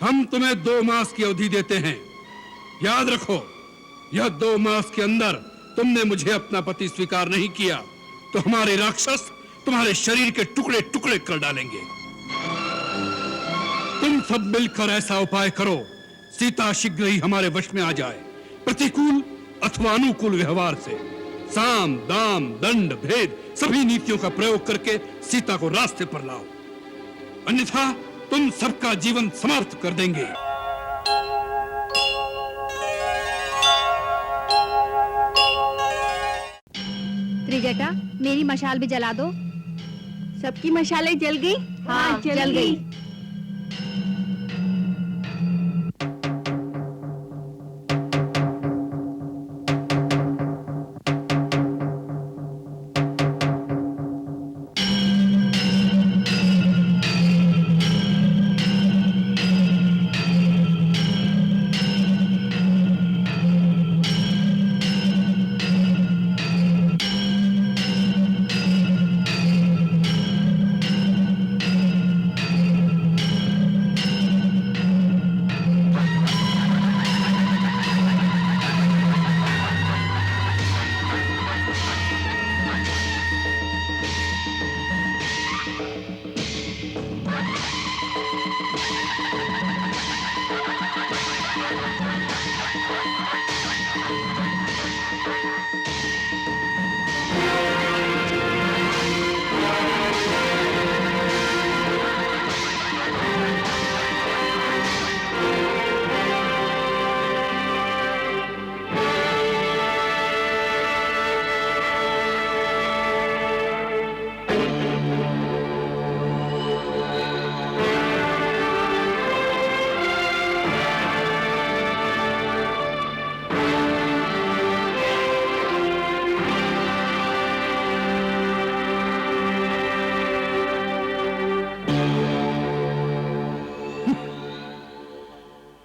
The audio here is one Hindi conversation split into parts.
हम तुम्हें 2 मास की अवधि देते हैं। याद रखो, यह 2 मास के अंदर तुमने मुझे अपना पति स्वीकार नहीं किया तो हमारे राक्षस तुम्हारे शरीर के टुकड़े टुकड़े कर डालेंगे। तुम सब मिलकर ऐसा उपाय करो, सीता शीघ्र ही हमारे वश में आ जाए। प्रतिकूल अथवा अनुकूल व्यवहार से साम दाम दंड भेद सभी नीतियों का प्रयोग करके सीता को रास्ते पर लाओ, अन्यथा तुम सबका जीवन समाप्त कर देंगे। त्रिजटा, मेरी मशाल भी जला दो। सबकी मशालें जल गई? हाँ, जल गई।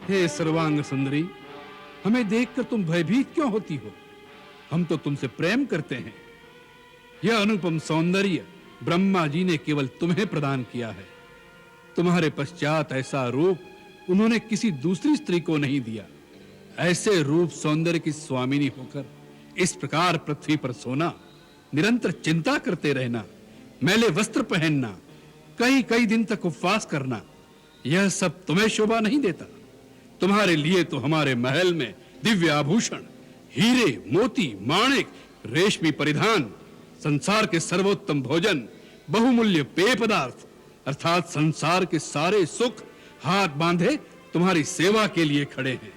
हे सर्वांग सुंदरी, हमें देखकर तुम भयभीत क्यों होती हो? हम तो तुमसे प्रेम करते हैं। यह अनुपम सौंदर्य ब्रह्मा जी ने केवल तुम्हें प्रदान किया है। तुम्हारे पश्चात ऐसा रूप उन्होंने किसी दूसरी स्त्री को नहीं दिया। ऐसे रूप सौंदर्य की स्वामिनी होकर इस प्रकार पृथ्वी पर सोना, निरंतर चिंता करते रहना, मैले वस्त्र पहनना, कई कई दिन तक उपवास करना, यह सब तुम्हें शोभा नहीं देता। तुम्हारे लिए तो हमारे महल में दिव्य आभूषण, हीरे मोती माणिक, रेशमी परिधान, संसार के सर्वोत्तम भोजन, बहुमूल्य पेय पदार्थ अर्थात संसार के सारे सुख हाथ बांधे तुम्हारी सेवा के लिए खड़े हैं।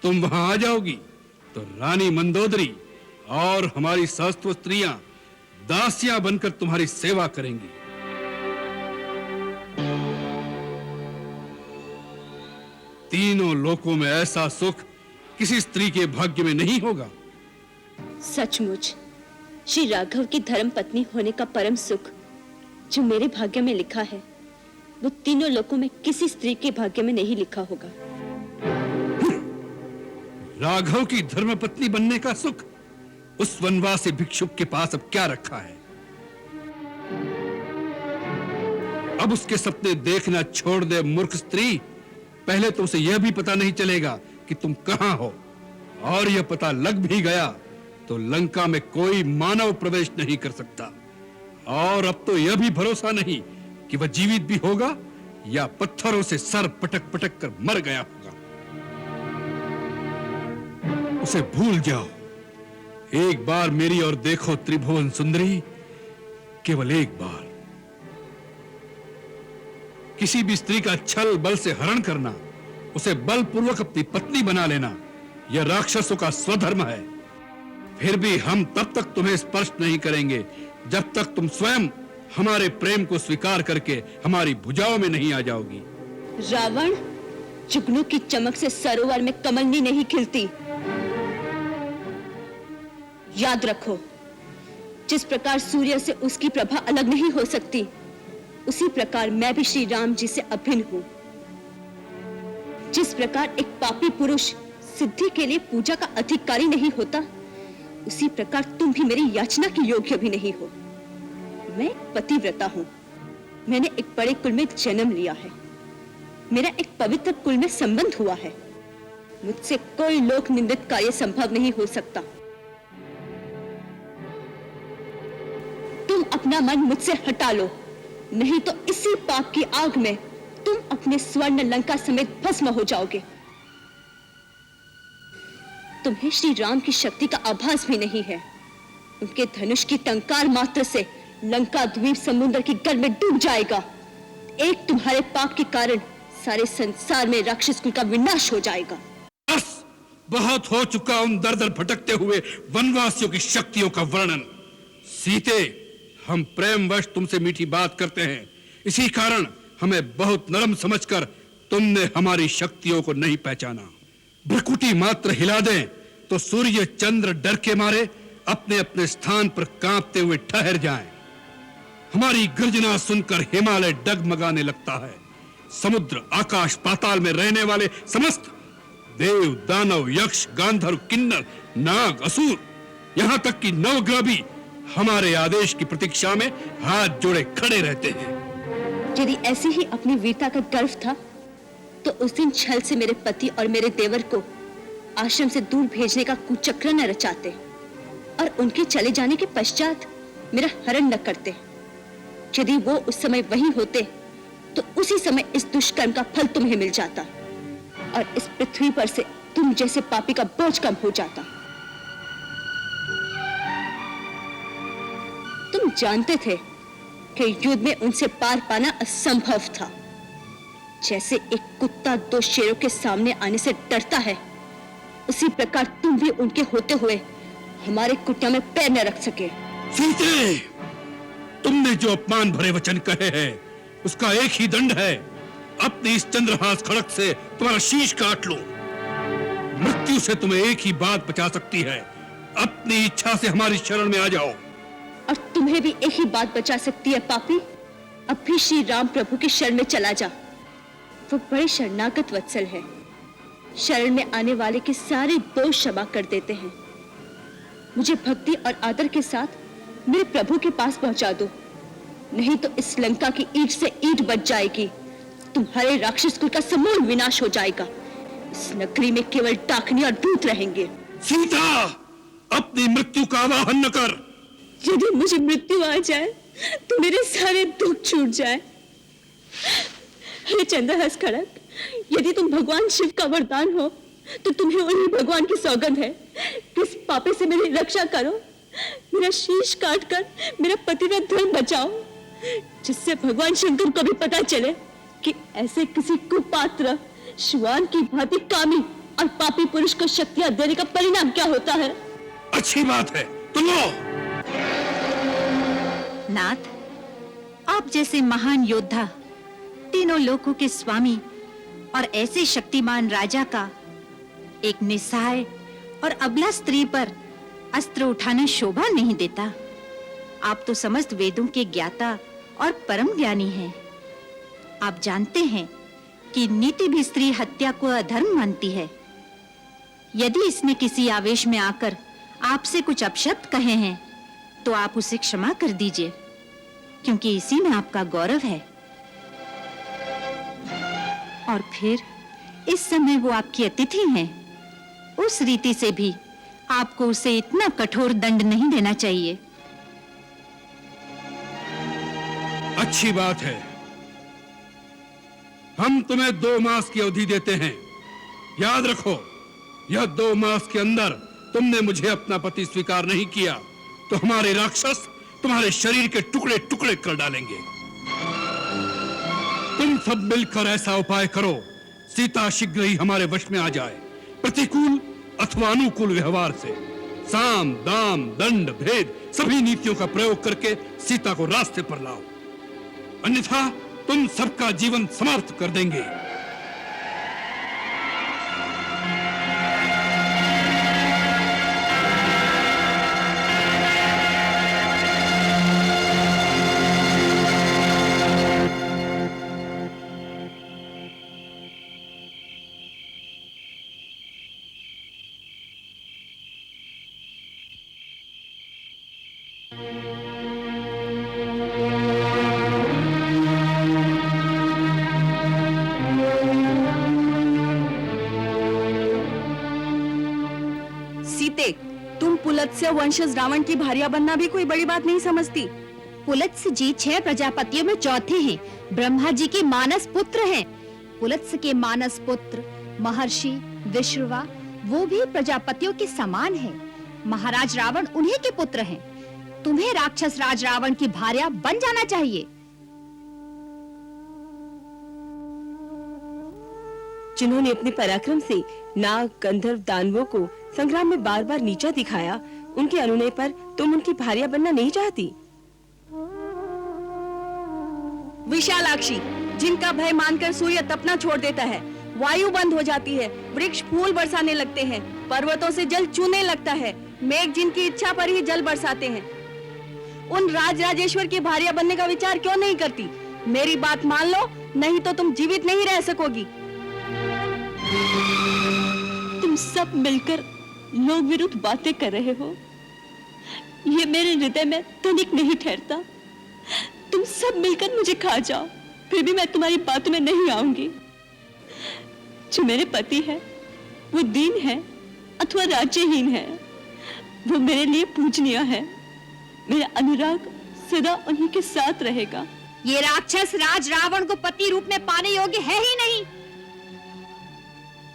तुम वहां आ जाओगी तो रानी मंदोदरी और हमारी सहस्त्र स्त्रियां दासियां बनकर तुम्हारी सेवा करेंगी। तीनों लोकों में ऐसा सुख किसी स्त्री के भाग्य में नहीं होगा। सचमुच श्री राघव की धर्म पत्नी होने का परम सुख जो मेरे भाग्य में लिखा है, वो तीनों लोकों में किसी स्त्री के भाग्य में नहीं लिखा होगा। राघव की धर्म पत्नी बनने का सुख उस वनवासी भिक्षुक के पास अब क्या रखा है? अब उसके सपने देखना छोड़ दे मूर्ख स्त्री। पहले तो उसे यह भी पता नहीं चलेगा कि तुम कहां हो, और यह पता लग भी गया तो लंका में कोई मानव प्रवेश नहीं कर सकता। और अब तो यह भी भरोसा नहीं कि वह जीवित भी होगा या पत्थरों से सर पटक पटक कर मर गया होगा। उसे भूल जाओ। एक बार मेरी ओर देखो त्रिभुवन सुंदरी, केवल एक बार। किसी भी स्त्री का छल बल से हरण करना, उसे बलपूर्वक अपनी पत्नी बना लेना, यह राक्षसों का स्वधर्म है। फिर भी हम तब तक तुम्हें स्पर्श नहीं करेंगे जब तक तुम स्वयं हमारे प्रेम को स्वीकार करके हमारी भुजाओं में नहीं आ जाओगी। रावण, जुगनू की चमक से सरोवर में कमलनी नहीं खिलती। याद रखो, जिस प्रकार सूर्य से उसकी प्रभा अलग नहीं हो सकती, उसी प्रकार मैं भी श्री राम जी से अभिन्न हूं। जिस प्रकार एक पापी पुरुष सिद्धि के लिए पूजा का अधिकारी नहीं होता, उसी प्रकार तुम भी मेरी याचना के योग्य भी नहीं हो। मैं पतिव्रता हूं। मैंने एक बड़े कुल में जन्म लिया है। मेरा एक पवित्र कुल में संबंध हुआ है। मुझसे कोई लोक निंदित कार्य संभव नहीं हो सकता। तुम अपना मन मुझसे हटा लो, नहीं तो इसी पाप की आग में तुम अपने स्वर्ण लंका समेत भस्म हो जाओगे। तुम्हें श्री राम की शक्ति का आभास भी नहीं है। उनके धनुष की टंकार मात्र से लंका द्वीप समुद्र की गर्भ में डूब जाएगा। एक तुम्हारे पाप के कारण सारे संसार में राक्षस कुल का विनाश हो जाएगा। बस बहुत हो चुका उन दर दर भटकते हुए वनवासियों की शक्तियों का वर्णन। सीते, हम प्रेमवश तुमसे मीठी बात करते हैं, इसी कारण हमें बहुत नरम समझकर तुमने हमारी शक्तियों को नहीं पहचाना। भ्रुकुटी मात्र हिला दें तो सूर्य चंद्र डर के मारे अपने अपने स्थान पर कांपते हुए ठहर जाएं। हमारी गर्जना सुनकर हिमालय डगमगाने लगता है। समुद्र, आकाश, पाताल में रहने वाले समस्त देव, दानव, यक्ष, गांधर्व, किन्नर, नाग, असुर, यहां तक कि नवग्रह भी हमारे आदेश की प्रतीक्षा में हाथ जोड़े खड़े रहते हैं। यदि ऐसी ही अपनी वीरता का गर्व था तो उस दिन छल से मेरे पति और मेरे देवर को आश्रम से दूर भेजने का कुचक्र न रचाते और उनके चले जाने के पश्चात मेरा हरण न करते। यदि वो उस समय वहीं होते तो उसी समय इस दुष्कर्म का फल तुम्हें मिल जाता और इस पृथ्वी पर से तुम जैसे पापी का बोझ कम हो जाता। तुम जानते थे कि युद्ध में उनसे पार पाना असंभव था। जैसे एक कुत्ता दो शेरों के सामने आने से डरता है, उसी प्रकार तुम भी उनके होते हुए हमारे कुटिया में पैर न रख सके। सीते, तुमने जो अपमान भरे वचन कहे हैं उसका एक ही दंड है। अपनी इस चंद्रहास खड़क से तुम्हारा शीश काट लो। मृत्यु से तुम्हें एक ही बात बचा सकती है, अपनी इच्छा से हमारी शरण में आ जाओ। और तुम्हें भी एक ही बात बचा सकती है पापी, अब भी श्री राम प्रभु की शरण में चला जा। वो बड़े शरणागत वत्सल है, शरण में आने वाले के सारे दोष क्षमा कर देते हैं। मुझे भक्ति और आदर के साथ मेरे प्रभु के पास पहुंचा दो, नहीं तो इस लंका की ईंट से ईंट बच जाएगी। तुम्हारे राक्षस कुल का समूल विनाश हो जाएगा। इस नगरी में केवल डाकनी और दूत रहेंगे। सीता, अपनी मृत्यु का आवाहन न कर। यदि मुझे मृत्यु आ जाए तो मेरे सारे दुख छूट जाए। हे चंद्रहास खड़क, यदि तुम भगवान शिव का वरदान हो तो तुम्हें उन्हीं भगवान की सौगंध है कि इस पापे से मेरी रक्षा करो। मेरा शीश काटकर मेरा पतिव्रत धर्म बचाओ, जिससे भगवान शंकर को भी पता चले कि ऐसे किसी कुपात्र श्वान की भांति कामी और पापी पुरुष को शक्तियां देने का परिणाम क्या होता है। अच्छी बात है, तो लो। नाथ, आप जैसे महान योद्धा, तीनों लोकों के स्वामी और ऐसे शक्तिमान राजा का एक निस्सहाय और अबला स्त्री पर अस्त्र उठाना शोभा नहीं देता। आप तो समस्त वेदों के ज्ञाता और परम ज्ञानी हैं। आप जानते हैं कि नीति भी स्त्री हत्या को अधर्म मानती है। यदि इसने किसी आवेश में आकर आपसे कुछ अपशब्द कहे हैं तो आप उसे क्षमा कर दीजिए, क्योंकि इसी में आपका गौरव है। और फिर इस समय वो आपकी अतिथि हैं। उस रीति से भी आपको उसे इतना कठोर दंड नहीं देना चाहिए। अच्छी बात है, हम तुम्हें 2 मास की अवधि देते हैं। याद रखो, यह 2 मास के अंदर तुमने मुझे अपना पति स्वीकार नहीं किया तो हमारे राक्षस तुम्हारे शरीर के टुकड़े टुकड़े कर डालेंगे। तुम सब मिलकर ऐसा उपाय करो, सीता शीघ्र ही हमारे वश में आ जाए। प्रतिकूल अथवा अनुकूल व्यवहार से साम, दाम, दंड, भेद सभी नीतियों का प्रयोग करके सीता को रास्ते पर लाओ, अन्यथा तुम सबका जीवन समाप्त कर देंगे। तुम पुलत्स्य वंशज रावण की भार्या बनना भी कोई बड़ी बात नहीं समझती। पुलत्स्य जी 6 प्रजापतियों में चौथे हैं, ब्रह्मा जी के मानस पुत्र हैं। पुलत्स्य के मानस पुत्र महर्षि विश्रवा वो भी प्रजापतियों के समान हैं। महाराज रावण उन्हीं के पुत्र हैं। तुम्हें राक्षस राज रावण की भार्या बन जाना चाहिए। जिन्होंने अपने पराक्रम से नाग गंधर्व दानवों को संग्राम में बार बार नीचा दिखाया, उनके अनुनय पर तुम उनकी भार्या बनना नहीं चाहती। विशालाक्षी, जिनका भय मानकर सूर्य तपना छोड़ देता है, वायु बंद हो जाती है, वृक्ष फूल बरसाने लगते हैं, पर्वतों से जल चूने लगता है, मेघ जिनकी इच्छा पर ही जल बरसाते हैं, उन राज राजेश्वर की भार्या बनने का विचार क्यों नहीं करती? मेरी बात मान लो, नहीं तो तुम जीवित नहीं रह सकोगी। तुम सब मिलकर लोक विरुद्ध बातें कर रहे हो। ये मेरे हृदय में तनिक नहीं ठहरता। तुम सब मिलकर मुझे खा जाओ, फिर भी मैं तुम्हारी बातों में नहीं आऊंगी। जो मेरे पति है वो दीन है अथवा राज्यहीन है, वो मेरे लिए पूजनीय है। मेरा अनुराग सदा उन्हीं के साथ रहेगा। ये राक्षस राज रावण को पति रूप में पाने योग्य है ही नहीं।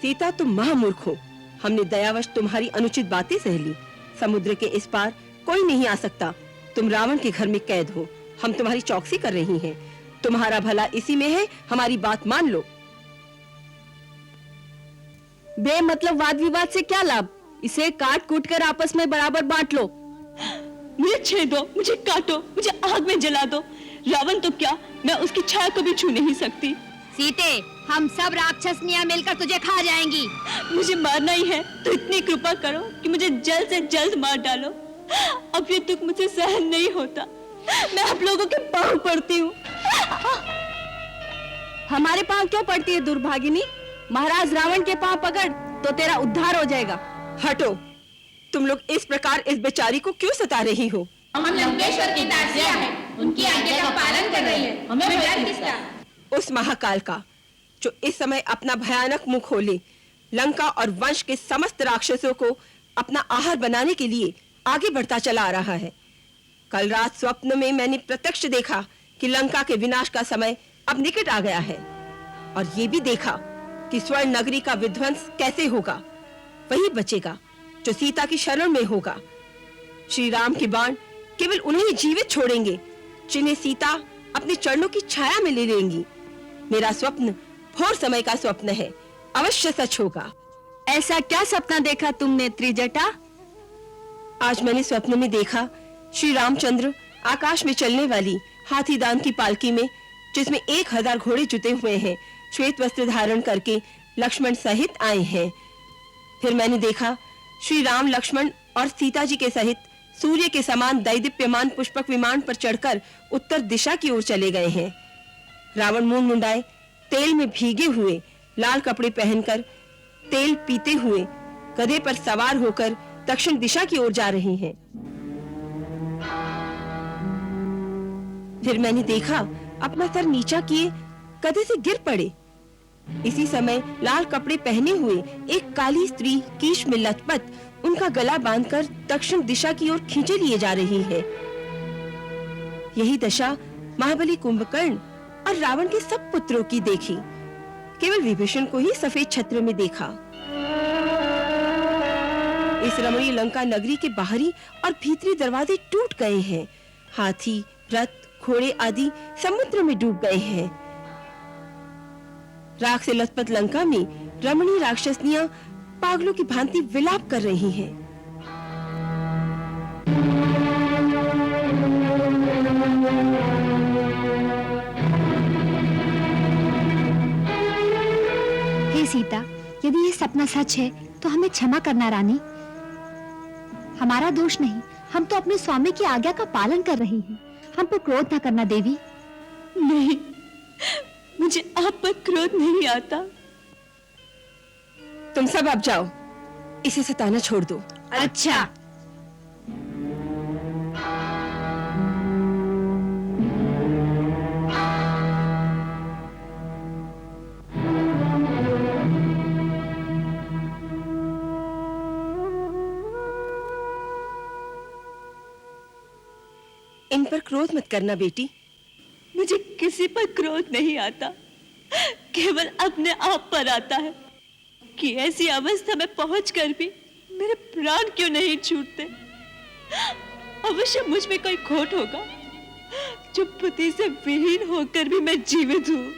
सीता, तुम महामूर्ख हो। हमने दयावश तुम्हारी अनुचित बातें सह ली। समुद्र के इस पार कोई नहीं आ सकता। तुम रावण के घर में कैद हो। हम तुम्हारी चौकसी कर रही हैं। तुम्हारा भला इसी में है, हमारी बात मान लो। बेमतलब वाद विवाद से क्या लाभ? इसे काट कूट कर आपस में बराबर बांट लो। मुझे छेदो, मुझे काटो, मुझे आग में जला दो। रावण तो क्या, मैं उसकी छाया को भी छू नहीं सकती। सीते, हम सब राक्षसनियां मिलकर तुझे खा जाएंगी। मुझे मारना ही है तो इतनी कृपा करो कि मुझे जल्द से जल्द मार डालो। अब ये दुख मुझे सहन नहीं होता। मैं आप लोगों के पांव पड़ती हूँ। हमारे पांव क्यों पड़ती है दुर्भागिनी? महाराज रावण के पांव पकड़ तो तेरा उद्धार हो जाएगा। हटो, तुम लोग इस प्रकार इस बेचारी को क्यों सता रही हो? हम लंकेश्वर की दासियां हैं, उनकी आज्ञा का पालन कर रही हैं। हमें डर किसका? उस महाकाल का जो इस समय अपना भयानक मुख खोले लंका और वंश के समस्त राक्षसों को अपना आहार बनाने के लिए आगे बढ़ता चला आ रहा है। कल रात स्वप्न में मैंने प्रत्यक्ष देखा कि लंका के विनाश का समय अब निकट आ गया है, और ये भी देखा कि स्वर्ण नगरी का विध्वंस कैसे होगा। वही बचेगा जो सीता की शरण में होगा। श्री राम के बाण केवल उन्हें ही जीवित छोड़ेंगे जिन्हें सीता अपने चरणों की छाया में ले लेंगी। मेरा स्वप्न घोर समय का स्वप्न है, अवश्य सच होगा। ऐसा क्या सपना देखा तुमने त्रिजटा? आज मैंने स्वप्न में देखा श्री रामचंद्र आकाश में चलने वाली हाथीदान की पालकी में, जिसमें 1000 घोड़े जुटे हुए हैं, श्वेत वस्त्र धारण करके लक्ष्मण सहित आए हैं। फिर मैंने देखा श्री राम लक्ष्मण और सीता जी के सहित सूर्य के समान दैदीप्यमान पुष्पक विमान पर चढ़कर उत्तर दिशा की ओर चले गए हैं। रावण मुंह मुंडाए, तेल में भीगे हुए, लाल कपड़े पहनकर, तेल पीते हुए गधे पर सवार होकर दक्षिण दिशा की ओर जा रहे हैं। फिर मैंने देखा अपना सर नीचा किए गधे से गिर पड़े। इसी समय लाल कपड़े पहने हुए एक काली स्त्री कीश में लथपथ उनका गला बांधकर दक्षिण दिशा की ओर खींचे लिए जा रही है। यही दशा महाबली कुंभकर्ण और रावण के सब पुत्रों की देखी। केवल विभीषण को ही सफेद छत्र में देखा। इस रमणीय लंका नगरी के बाहरी और भीतरी दरवाजे टूट गए हैं। हाथी, रथ, घोड़े आदि समुद्र में डूब गए हैं। राख से लथपथ लंका में रमणीय राक्षसनियां पागलों की भांति विलाप कर रही हैं। हे सीता, यदि ये सपना सच है तो हमें क्षमा करना रानी। हमारा दोष नहीं, हम तो अपने स्वामी की आज्ञा का पालन कर रही हैं। हम पर क्रोध न करना देवी। नहीं, मुझे आप पर क्रोध नहीं आता। तुम सब अब जाओ, इसे सताना छोड़ दो। अच्छा। इन पर क्रोध मत करना बेटी। मुझे किसी पर क्रोध नहीं आता, केवल अपने आप पर आता है कि ऐसी अवस्था में पहुंचकर भी मेरे प्राण क्यों नहीं छूटते। अवश्य मुझ में कोई खोट होगा जो पति से विहीन होकर भी मैं जीवित हूं।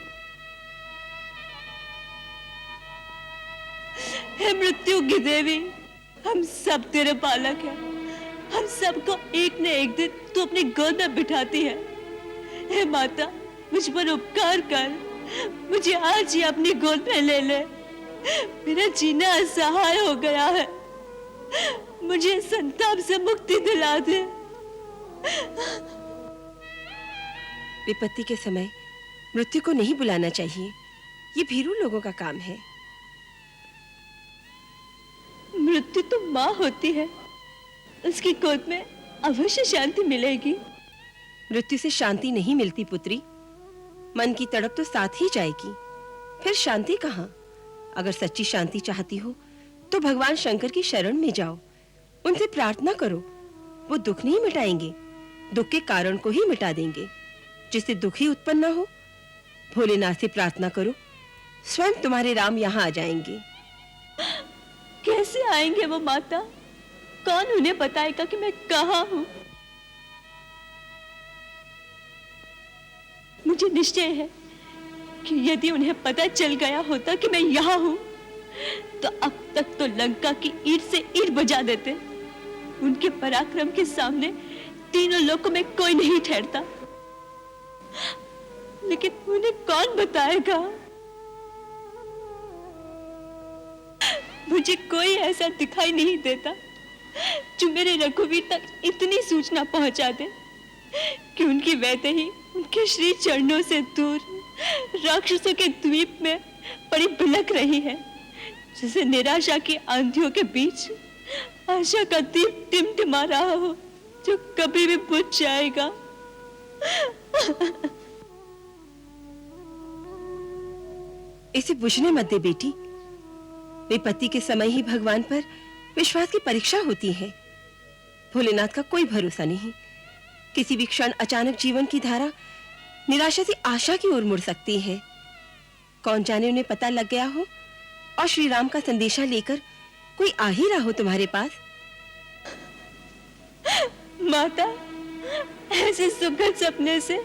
हे मृत्यु की देवी, हम सब तेरे बालक हैं। हम सबको एक न एक दिन तू अपनी गोद में बिठाती है। हे माता, मुझ पर उपकार कर, मुझे आज ही अपनी गोद में ले ले। मेरा जीना असहाय हो गया है, मुझे संताप से मुक्ति दिला दे। विपत्ति के समय मृत्यु को नहीं बुलाना चाहिए, ये भीरू लोगों का काम है। मृत्यु तो माँ होती है, उसकी गोद में अवश्य शांति मिलेगी। मृत्यु से शांति नहीं मिलती पुत्री, मन की तड़प तो साथ ही जाएगी, फिर शांति कहाँ। अगर सच्ची शांति चाहती हो तो भगवान शंकर की शरण में जाओ, उनसे प्रार्थना करो। वो दुख नहीं मिटाएंगे, दुख के कारण को ही मिटा देंगे, जिससे दुख ही उत्पन्न न हो। भोलेनाथ से प्रार्थना करो, स्वयं तुम्हारे राम यहाँ आ जाएंगे। कैसे आएंगे वो माता? कौन उन्हें बताएगा कि मैं कहाँ हूँ? मुझे निश्चय है कि यदि उन्हें पता चल गया होता कि मैं यहाँ हूँ, तो अब तक तो लंका की ईंट से ईंट बजा देते। उनके पराक्रम के सामने तीनों लोकों में कोई नहीं ठहरता। लेकिन उन्हें कौन बताएगा? मुझे कोई ऐसा दिखाई नहीं देता जो मेरे रघुवीर तक इतनी सूचना पहुंचा दे कि उनकी वैदेही उनके श्री चरणों से दूर राक्षसों के द्वीप में पड़ी बिलख रही है, जैसे निराशा की आंधियों के बीच आशा का दीप टिमटिमा रहा हो, जो कभी भी बुझ जाएगा। इसे बुझने मत दे बेटी। विपत्ति के समय ही भगवान पर विश्वास की परीक्षा होती है। भोलेनाथ का कोई भरोसा नहीं, किसी भी क्षण अचानक जीवन की धारा निराशा से आशा की ओर मुड़ सकती है। कौन जाने उन्हें पता लग गया हो और श्री राम का संदेशा लेकर कोई आ ही रहा हो तुम्हारे पास। माता, ऐसे सुखद सपने से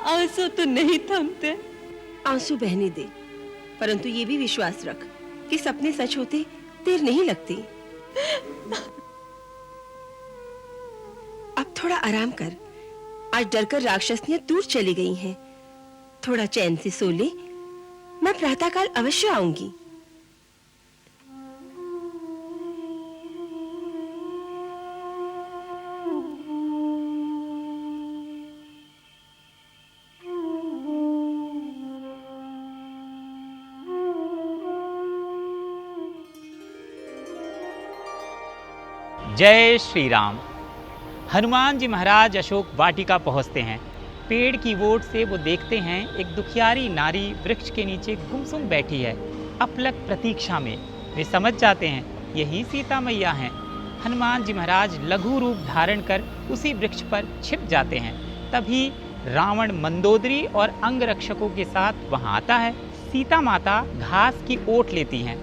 आंसू तो नहीं थमते। आंसू बहने दे, परंतु ये भी विश्वास रख कि सपने सच होते देर नहीं लगती। अब थोड़ा आराम कर, आज डरकर राक्षसनियां दूर चली गई हैं। थोड़ा चैन से सो ले, मैं प्रातःकाल अवश्य आऊंगी। जय श्री राम। हनुमान जी महाराज अशोक वाटिका पहुंचते हैं। पेड़ की वोट से वो देखते हैं एक दुखियारी नारी वृक्ष के नीचे गुमसुम बैठी है, अपलक प्रतीक्षा में। वे समझ जाते हैं यही सीता मैया हैं। हनुमान जी महाराज लघु रूप धारण कर उसी वृक्ष पर छिप जाते हैं। तभी रावण मंदोदरी और अंगरक्षकों के साथ वहां आता है। सीता माता घास की ओट लेती हैं।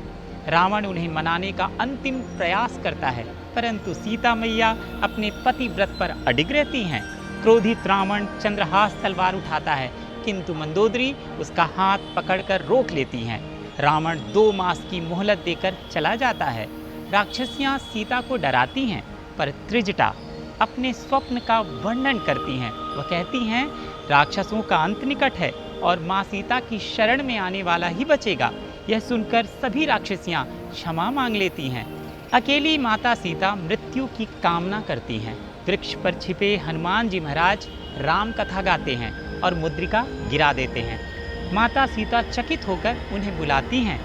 रावण उन्हें मनाने का अंतिम प्रयास करता है, परंतु सीता मैया अपने पति व्रत पर अडिग रहती हैं। क्रोधित रावण चंद्रहास तलवार उठाता है, किंतु मंदोदरी उसका हाथ पकड़कर रोक लेती हैं। रावण 2 मास की मोहलत देकर चला जाता है। राक्षसियां सीता को डराती हैं, पर त्रिजटा अपने स्वप्न का वर्णन करती हैं। वह कहती हैं राक्षसों का अंत निकट है और माँ सीता की शरण में आने वाला ही बचेगा। यह सुनकर सभी राक्षसियां क्षमा मांग लेती हैं। अकेली माता सीता मृत्यु की कामना करती हैं। वृक्ष पर छिपे हनुमान जी महाराज राम कथा गाते हैं और मुद्रिका गिरा देते हैं। माता सीता चकित होकर उन्हें बुलाती हैं।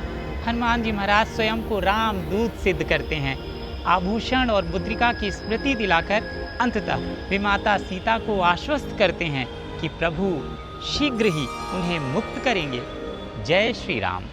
हनुमान जी महाराज स्वयं को राम दूत सिद्ध करते हैं। आभूषण और मुद्रिका की स्मृति दिलाकर अंततः वे माता सीता को आश्वस्त करते हैं कि प्रभु शीघ्र ही उन्हें मुक्त करेंगे। जय श्री राम।